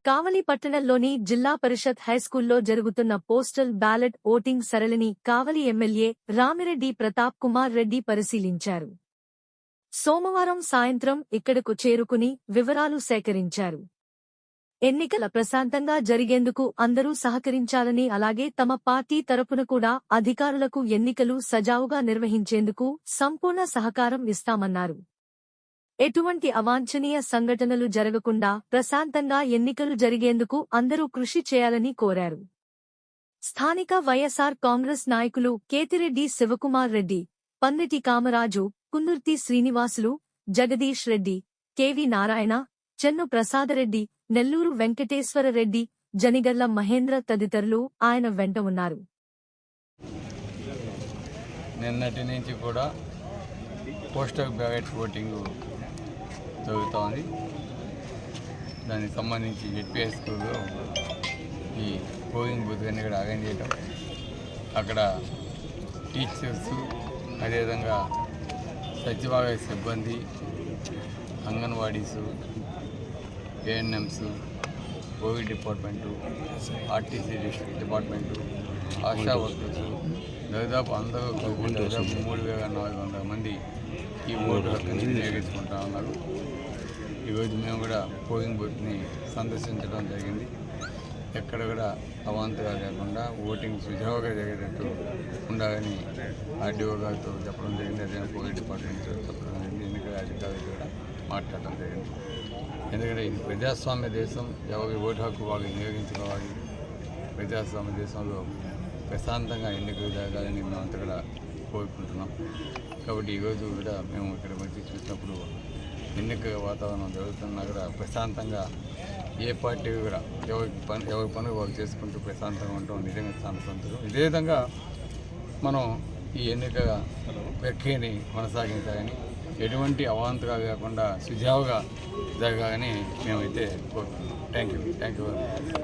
కావలి పట్టణంలోని జిల్లా పరిషత్ హైస్కూల్లో జరుగుతున్న పోస్టల్ బ్యాలెట్ ఓటింగ్ సరళిని కావలి ఎమ్మెల్యే రామిరెడ్డి ప్రతాప్ కుమార్ రెడ్డి పరిశీలించారు. సోమవారం సాయంత్రం ఇక్కడకు చేరుకుని వివరాలు సేకరించారు. ఎన్నికల ప్రశాంతంగా జరిగేందుకు అందరూ సహకరించాలని, అలాగే తమ పార్టీ తరపున కూడా అధికారులకు ఎన్నికలు సజావుగా నిర్వహించేందుకు సంపూర్ణ సహకారం ఇస్తామన్నారు. ఎటువంటి అవాంఛనీయ సంఘటనలు జరగకుండా ప్రశాంతంగా ఎన్నికలు జరిగేందుకు అందరూ కృషి చేయాలని కోరారు. స్థానిక వైఎస్ఆర్ కాంగ్రెస్ నాయకులు కేతిరెడ్డి శివకుమార్ రెడ్డి, పందిటి కామరాజు, కుందుర్తి శ్రీనివాసులు, జగదీష్ రెడ్డి, కెవి నారాయణ, చెన్ను ప్రసాదరెడ్డి, నెల్లూరు వెంకటేశ్వరరెడ్డి, జనిగర్ల మహేంద్ర తదితరులు ఆయన వెంట ఉన్నారు. నిన్నటి నుంచి కూడా పోస్టల్ బ్యాలెట్ ఓటింగ్ జరుగుతోంది. దానికి సంబంధించి జెడ్పీఎస్ స్కూల్లో ఈ పోలింగ్ బూత్ అన్ని కూడా అరేంజ్ చేయడం, అక్కడ టీచర్స్, అదేవిధంగా సచివాలయ సిబ్బంది, anganwadis, ANMs, covid department, RTC department, ASHA workers, దాదాపు అందరూ దాదాపు 3,400 మంది ఈ ఓటు హక్కుని వినియోగించుకుంటా ఉన్నారు. ఈరోజు మేము కూడా పోలింగ్ బూత్ని సందర్శించడం జరిగింది. ఎక్కడ కూడా అవాంతరాలు లేకుండా ఓటింగ్ సుజావుగా జరిగేటట్టు ఉండాలని ఆర్డీఓ గారితో చెప్పడం జరిగింది. అదే కోవిడ్ డిపార్ట్మెంట్ చెప్పడం జరిగింది. ఎన్నికల అధికారులు కూడా మాట్లాడడం జరిగింది. ఎందుకంటే ఇది ప్రజాస్వామ్య దేశం, ఎవరి ఓటు హక్కు వాళ్ళు వినియోగించుకోవాలి. ప్రజాస్వామ్య దేశంలో ప్రశాంతంగా ఎన్నికలు జరగాలని మేమంతా కూడా కోరుకుంటున్నాం. కాబట్టి ఈరోజు కూడా మేము ఇక్కడ వచ్చి చూసినప్పుడు ఎన్నికల వాతావరణం జరుగుతున్నా కూడా ప్రశాంతంగా ఏ పార్టీ కూడా ఎవరి పనులు వాళ్ళు చేసుకుంటూ ప్రశాంతంగా ఉండటం నిజంగా చాలా సంతోషం. ఇదే విధంగా మనం ఈ ఎన్నికల ప్రక్రియని కొనసాగించాలని, ఎటువంటి అవాంతరాలు కాకుండా సుజావుగా జరగాలని మేమైతే కోరుకుంటున్నాం. Thank you.